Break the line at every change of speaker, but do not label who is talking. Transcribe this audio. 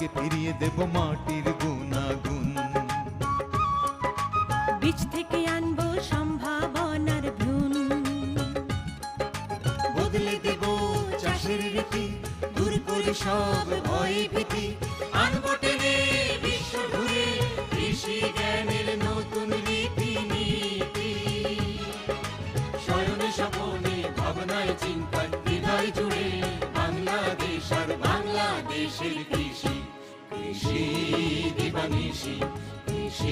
থেকে ফিরিয়ে দেব মাটির গুণাগুণ।
বীজ থেকে আনবো সম্ভাবনার ভ্রূণ,
বদলে দেব চাষের রীতি, দূর করে সব ভয় ভীতি, আনবো টেনে বিশ্ব ঘুরে কৃষি জ্ঞানের নতুন রীতিনীতি। শয়নে স্বপনে ভাবনায় চিন্তায় হৃদয় জুড়ে বাংলাদেশ আর বাংলাদেশের কৃষি, কৃষি দিবানিশি